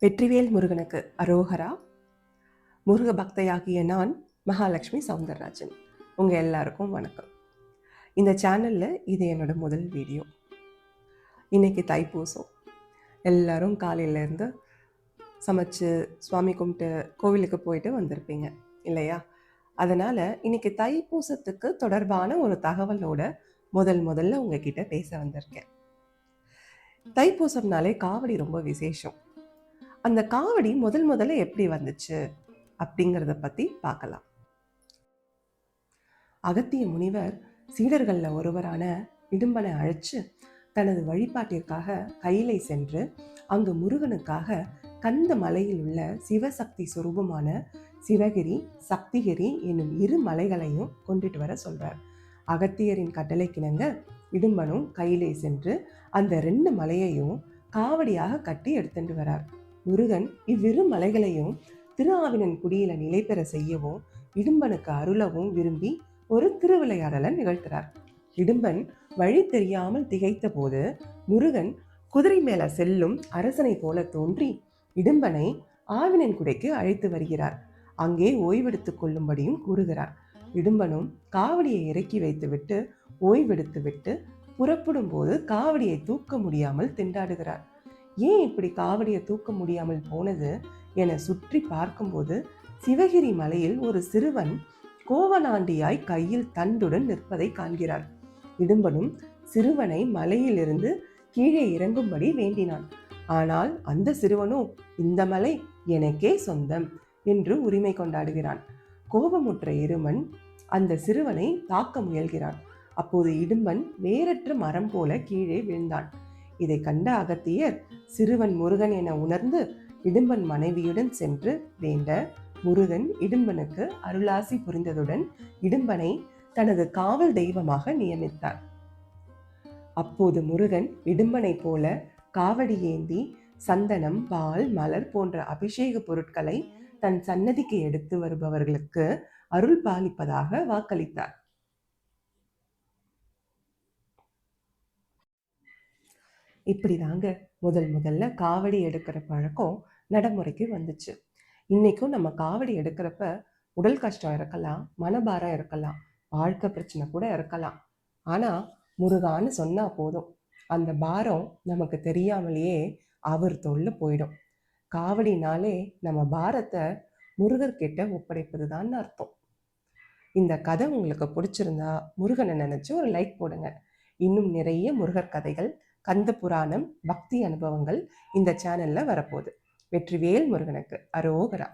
வெற்றிவேல் முருகனுக்கு அரோகரா. முருக பக்தையாகிய நான் மகாலட்சுமி சவுந்தரராஜன். உங்கள் எல்லாருக்கும் வணக்கம். இந்த சேனலில் இது என்னோட முதல் வீடியோ. இன்றைக்கி தைப்பூசம். எல்லோரும் காலையிலேருந்து சமைச்சு சுவாமி கும்பிட்டு கோவிலுக்கு போயிட்டு வந்திருப்பீங்க இல்லையா? அதனால் இன்றைக்கி தைப்பூசத்துக்கு தொடர்பான ஒரு தகவலோட முதல்ல உங்ககிட்ட பேச வந்திருக்கேன். தைப்பூசம்னாலே காவடி ரொம்ப விசேஷம். அந்த காவடி முதல்ல எப்படி வந்துச்சு அப்படிங்கிறத பற்றி பார்க்கலாம். அகத்திய முனிவர் சீடர்களில் ஒருவரான இடும்பனை அழைச்சு தனது வழிபாட்டிற்காக கையிலை சென்று அங்கு முருகனுக்காக கந்த மலையில் உள்ள சிவசக்தி சுரூபமான சிவகிரி சக்திகிரி என்னும் இரு மலைகளையும் கொண்டுட்டு வர சொல்றார். அகத்தியரின் கட்டளைக்கிணங்க இடும்பனும் கையிலை சென்று அந்த 2 மலையையும் காவடியாக கட்டி எடுத்துட்டு வரார். முருகன் இவ்விரு மலைகளையும் திரு குடியில நிலை பெற செய்யவும் இடும்பனுக்கு அருளவும் விரும்பி ஒரு திருவிளையாடலை நிகழ்த்துறார். இடும்பன் வழி தெரியாமல் திகைத்த போது முருகன் குதிரை மேல செல்லும் அரசனை போல தோன்றி இடும்பனை ஆவினன்குடிக்கு அழைத்து வருகிறார். அங்கே ஓய்வெடுத்துக் கொள்ளும்படியும் கூறுகிறார். இடும்பனும் காவடியை இறக்கி வைத்துவிட்டு ஓய்வெடுத்துவிட்டு புறப்படும் போது காவடியை தூக்க முடியாமல் திண்டாடுகிறார். ஏன் இப்படி காவடியை தூக்க முடியாமல் போனது என சுற்றி பார்க்கும்போது சிவகிரி மலையில் ஒரு சிறுவன் கோவனாண்டியாய் கையில் தண்டுடன் நிற்பதை காண்கிறார். இடும்பனும் சிறுவனை மலையிலிருந்து கீழே இறங்கும்படி வேண்டினான். ஆனால் அந்த சிறுவனோ இந்த மலை எனக்கே சொந்தம் என்று உரிமை கொண்டாடுகிறான். கோபமுற்ற இருமன் அந்த சிறுவனை தாக்க முயல்கிறான். அப்போது இடும்பன் வேறற்ற மரம் போல கீழே விழுந்தான். இதை கண்ட அகத்தியர் சிறுவன் முருகன் என உணர்ந்து இடும்பன் மனைவியுடன் சென்று வேண்ட முருகன் இடும்பனுக்கு அருளாசி புரிந்ததுடன் இடும்பனை தனது காவல் தெய்வமாக நியமித்தார். அப்போது முருகன் இடும்பனை போல காவடி ஏந்தி சந்தனம் பால் மலர் போன்ற அபிஷேக பொருட்களை தன் சன்னதிக்கு எடுத்து வருபவர்களுக்கு அருள் பாலிப்பதாக வாக்களித்தார். இப்படிதாங்க முதல்ல காவடி எடுக்கிற பழக்கம் நடைமுறைக்கு வந்துச்சு. இன்னைக்கும் நம்ம காவடி எடுக்கிறப்ப உடல் கஷ்டம் இருக்கலாம், மனபாரம் இருக்கலாம், வாழ்க்கை பிரச்சனை கூட இருக்கலாம். ஆனா முருகான்னு சொன்னா போதும், அந்த பாரம் நமக்கு தெரியாமலேயே அவர் தொல்லை போயிடும். காவடினாலே நம்ம பாரத்தை முருகர்கிட்ட ஒப்படைப்பதுதான் அர்த்தம். இந்த கதை உங்களுக்கு பிடிச்சிருந்தா முருகனை நினைச்சு ஒரு லைக் போடுங்க. இன்னும் நிறைய முருகர் கதைகள், கந்த புராணம், பக்தி அனுபவங்கள் இந்த சேனல்ல வரப்போகுது. வெற்றிவேல் முருகனுக்கு அரோகரா.